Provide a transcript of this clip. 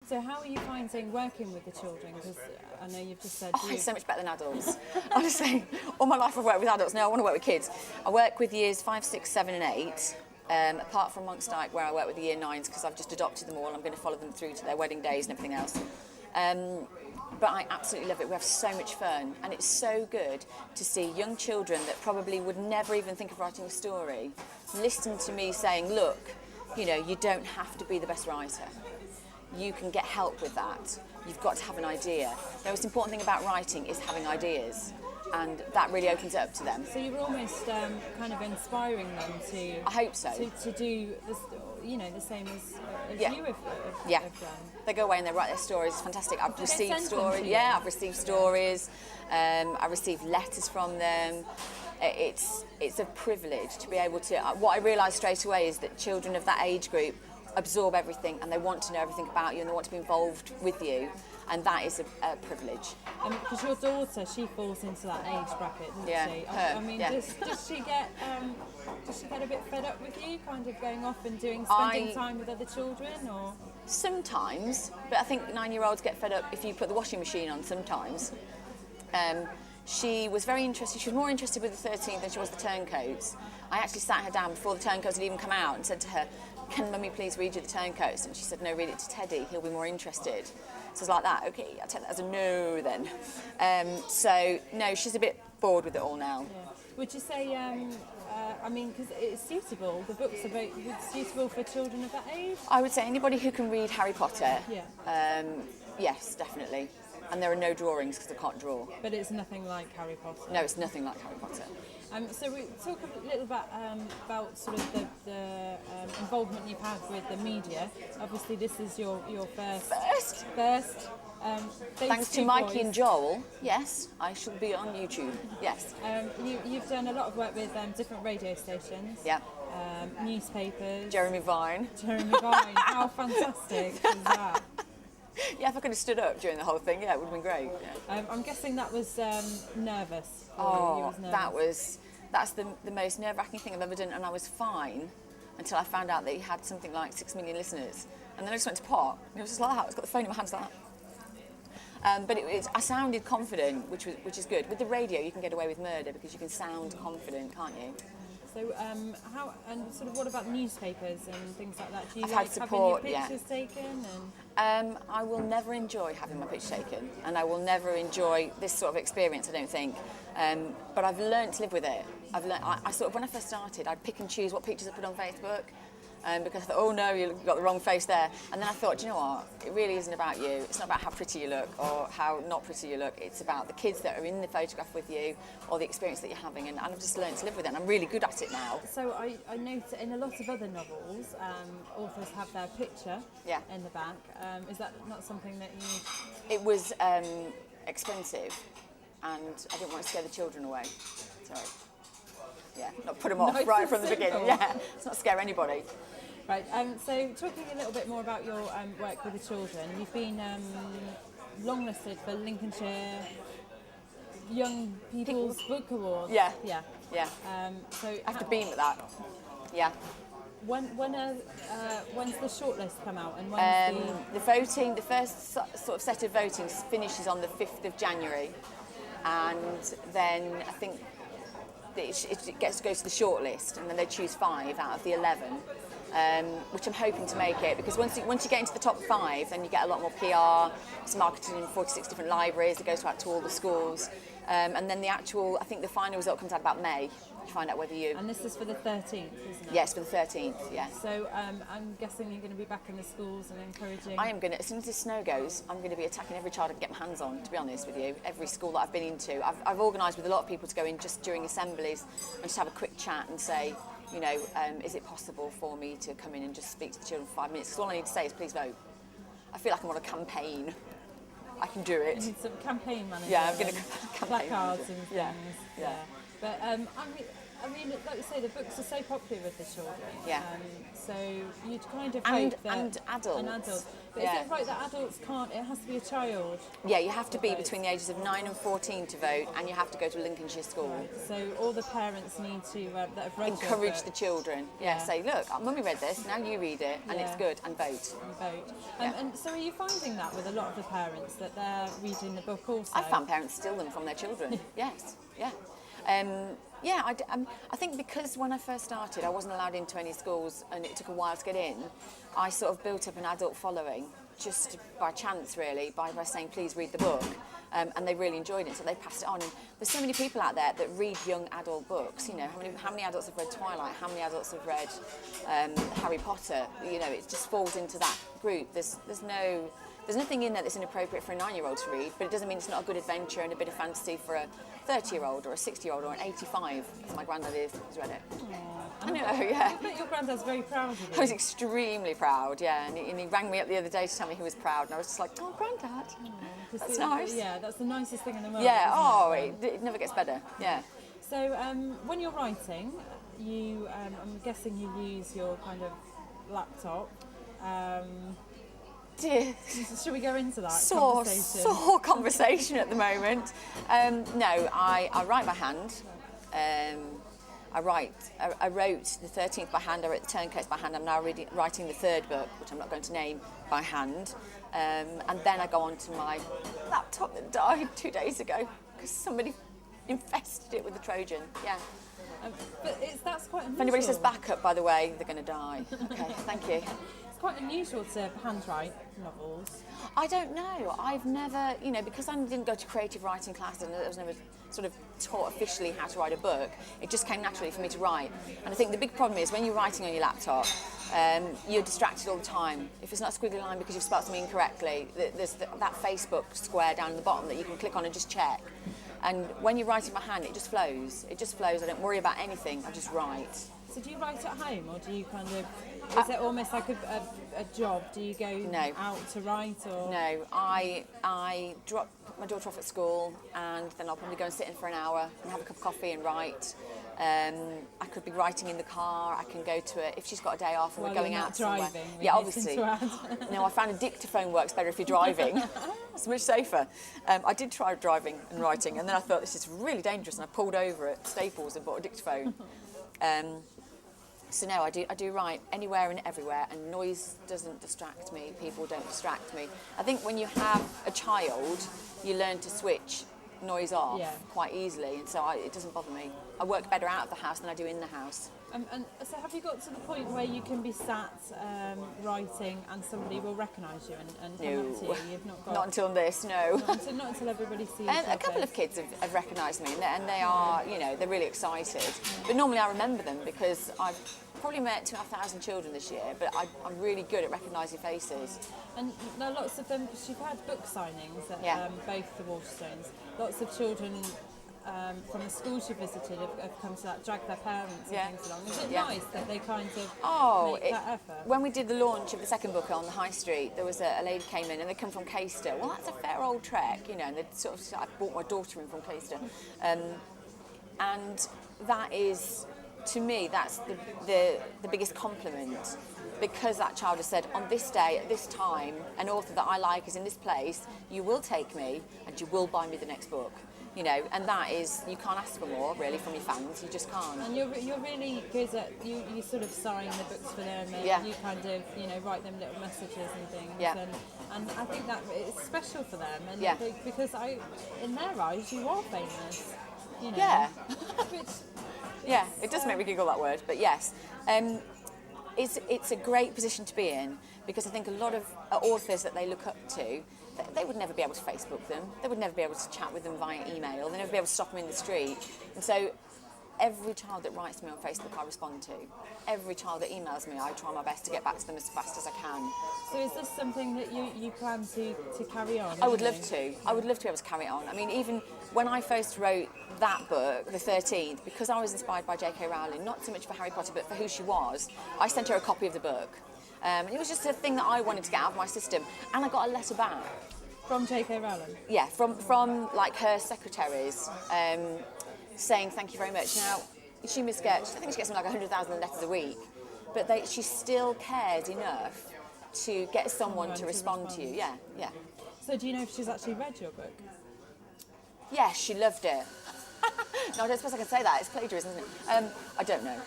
So how are you finding working with the children? Because I know you've just said... It's so much better than adults. Honestly, all my life I've worked with adults. Now I want to work with kids. I work with years 5, 6, 7 and 8. Apart from Monk's Dyke, where I work with the year 9s, because I've just adopted them all. I'm going to follow them through to their wedding days and everything else. But I absolutely love it. We have so much fun, and it's so good to see young children that probably would never even think of writing a story listen to me saying, look, you know, you don't have to be the best writer. You can get help with that. You've got to have an idea. The most important thing about writing is having ideas, and that really opens it up to them. So you're almost kind of inspiring them to... I hope so. To do, this, you know, the same as Yeah. you have Yeah. have done. They go away and they write their stories. It's fantastic. I've they received send them stories. to you? Yeah, I've received stories. I received letters from them. It's a privilege to be able to... What I realised straight away is that children of that age group absorb everything, and they want to know everything about you, and they want to be involved with you, and that is a privilege. Because your daughter, she falls into that age bracket, doesn't Yeah, she? her, I mean, yeah. does she get a bit fed up with you, kind of going off and spending time with other children, or? Sometimes, but I think 9-year-olds get fed up if you put the washing machine on sometimes. She was very interested. She was more interested with the 13th than she was the Turncoats. I actually sat her down before the Turncoats had even come out and said to her, can Mummy please read you the Turncoats? And she said, no, read it to Teddy, he'll be more interested. So I was like that, okay, I'll take that as a no then. So, no, she's a bit bored with it all now. Yeah. Would you say, I mean, because it's suitable, the books are very suitable for children of that age? I would say anybody who can read Harry Potter, yeah. Yes, definitely. And there are no drawings because I can't draw. But it's nothing like Harry Potter? No, it's nothing like Harry Potter. So we talk a little bit about sort of the involvement you've had with the media. Obviously, this is your first. Thanks to Mikey and Joel, yes, I shall be on YouTube. Yes. You've done a lot of work with different radio stations. Yeah. Newspapers. Jeremy Vine. How fantastic is that? Yeah, if I could have stood up during the whole thing, yeah, it would have been great. Yeah. I'm guessing that was nervous. Oh, that's the most nerve-wracking thing I've ever done, and I was fine until I found out that he had something like 6 million listeners. And then I just went to pot, and it was just like that. I was got the phone in my hands like that. But I sounded confident, which is good. With the radio, you can get away with murder because you can sound confident, can't you? So, how and sort of what about newspapers and things like that? Do you I've like had support, having your pictures taken? And I will never enjoy having my picture taken, and I will never enjoy this sort of experience, I don't think. But I've learned to live with it. I sort of, when I first started, I'd pick and choose what pictures I put on Facebook. Because I thought, oh no, you've got the wrong face there. And then I thought, do you know what? It really isn't about you. It's not about how pretty you look or how not pretty you look. It's about the kids that are in the photograph with you or the experience that you're having. And I've just learned to live with it, and I'm really good at it now. So I note in a lot of other novels, authors have their picture in the back. Is that not something that you... It was expensive, and I didn't want to scare the children away. Sorry. Yeah, not put them off right from the beginning. Yeah, let's not scare anybody. Right, so talking a little bit more about your work with the children, you've been longlisted for Lincolnshire Young People's Book Awards. Yeah. So I have to beam at that. Yeah. When's the shortlist come out, and when's the voting? The first sort of set of voting finishes on the 5th of January, and then I think it goes to the shortlist, and then they choose 5 out of the 11. Which I'm hoping to make it, because once you get into the top 5, then you get a lot more PR. It's marketed in 46 different libraries. It goes out to all the schools, and then I think the final result comes out about May. You find out whether you. And this is for the 13th, isn't it? Yes, for the 13th. Yeah. So I'm guessing you're going to be back in the schools and encouraging. I am going to. As soon as the snow goes, I'm going to be attacking every child I can get my hands on. To be honest with you, every school that I've been into, I've organised with a lot of people to go in just during assemblies and just have a quick chat and say, you know, is it possible for me to come in and just speak to the children for 5 minutes? Because all I need to say is, please vote. I feel like I'm on a campaign. I can do it. You need some campaign management. Yeah, I'm going to campaign. Placards and things. Yeah. But I mean, like you say, the books are so popular with the children. Yeah. So you'd kind of And hope that... adults. And adults. But Yeah. is it right that adults can't... It has to be a child? Yeah, you have to be vote? between the ages of 9 and 14 to vote, and you have to go to a Lincolnshire school. So all the parents need to, that have read your Encourage book, the children. Yeah, say, look, Mummy read this, now you read it, and it's good, and vote. and vote. Yeah. And so are you finding that with a lot of the parents, that they're reading the book also? I found parents steal them from their children. Yes, yeah. I think because when I first started, I wasn't allowed into any schools and it took a while to get in, I sort of built up an adult following just by chance, really, by saying, please read the book. And they really enjoyed it, so they passed it on. And there's so many people out there that read young adult books. You know, how many adults have read Twilight? How many adults have read Harry Potter? You know, it just falls into that group. There's nothing in there that's inappropriate for a 9-year-old to read, but it doesn't mean it's not a good adventure and a bit of fantasy for a 30-year-old or a 60-year-old or an 85, as my granddad is, who's read it. I know, yeah. I bet your granddad's very proud of you. I was extremely proud, yeah, and he rang me up the other day to tell me he was proud, and I was just like, oh, Granddad, that's nice. Yeah, that's the nicest thing in the world. Yeah, isn't it never gets better, yeah. So when you're writing, you, I'm guessing you use your kind of laptop. Should we go into that conversation? Sore conversation at the moment. No, I write by hand. I wrote the 13th by hand, I wrote the Turncoats by hand. I'm now writing the third book, which I'm not going to name, by hand. And then I go on to my laptop that died 2 days ago because somebody infested it with a Trojan. Yeah. But that's quite unusual. If anybody says backup, by the way, they're going to die. Okay, thank you. It's quite unusual to handwrite novels. I don't know. I've never, because I didn't go to creative writing class and I was never sort of taught officially how to write a book, it just came naturally for me to write. And I think the big problem is when you're writing on your laptop, you're distracted all the time. If it's not a squiggly line because you've spelled something incorrectly, there's that Facebook square down the bottom that you can click on and just check. And when you're writing by hand, it just flows. It just flows. I don't worry about anything. I just write. So do you write at home, or do you kind of... Is it almost like a job? Do you go out to write, or...? No, I drop my daughter off at school, and then I'll probably go and sit in for an hour and have a cup of coffee and write. I could be writing in the car. I can go to it if she's got a day off and we're going out somewhere. Yeah, obviously. No, I found a dictaphone works better if you're driving. It's much safer. I did try driving and writing, and then I thought this is really dangerous, and I pulled over at Staples and bought a dictaphone. So no, I do write anywhere and everywhere, and noise doesn't distract me. People don't distract me. I think when you have a child, you learn to switch noise off quite easily, and so it doesn't bother me. I work better out of the house than I do in the house. And so have you got to the point where you can be sat writing and somebody will recognise you and come up to you? You've not got... Not until this, no. Not until everybody sees you. A couple of kids have recognised me, and they are, they're really excited. But normally I remember them because I've probably met 2,500 children this year, but I'm really good at recognising faces. And there are lots of them, because you've had book signings at both the Waterstones. Lots of children from the schools you visited have come to that, drag their parents and things along. Is it nice that they kind of make that effort? When we did the launch of the second book on the high street, there was a lady came in and they come from Caister. Well, that's a fair old trek, and they I brought my daughter in from Caister. And that is, to me, that's the biggest compliment, because that child has said, on this day, at this time, an author that I like is in this place, you will take me and you will buy me the next book. And that is, you can't ask for more, really, from your fans. You just can't. And you're really good at, you sort of sign the books for them, and you kind of, write them little messages and things. Yeah. And I think that it's special for them, and because in their eyes, you are famous. Yeah. Yeah, it does make me giggle, that word, but yes. It's a great position to be in, because I think a lot of authors that they look up to, they would never be able to Facebook them. They would never be able to chat with them via email. They'd never be able to stop them in the street. And so every child that writes me on Facebook, I respond to. Every child that emails me, I try my best to get back to them as fast as I can. So is this something that you plan to carry on? I would love to. I would love to be able to carry it on. I mean, even when I first wrote that book, The 13th, because I was inspired by J.K. Rowling, not so much for Harry Potter, but for who she was, I sent her a copy of the book. It was just a thing that I wanted to get out of my system, and I got a letter back. From J.K. Rowling? Yeah, from like her secretaries, saying thank you very much. Now, she must get, I think she gets something like 100,000 letters a week, but she still cares enough to get someone to respond to you. Yeah, yeah. So do you know if she's actually read your book? Yes, she loved it. No, I don't suppose I can say that. It's plagiarism, isn't it? I don't know.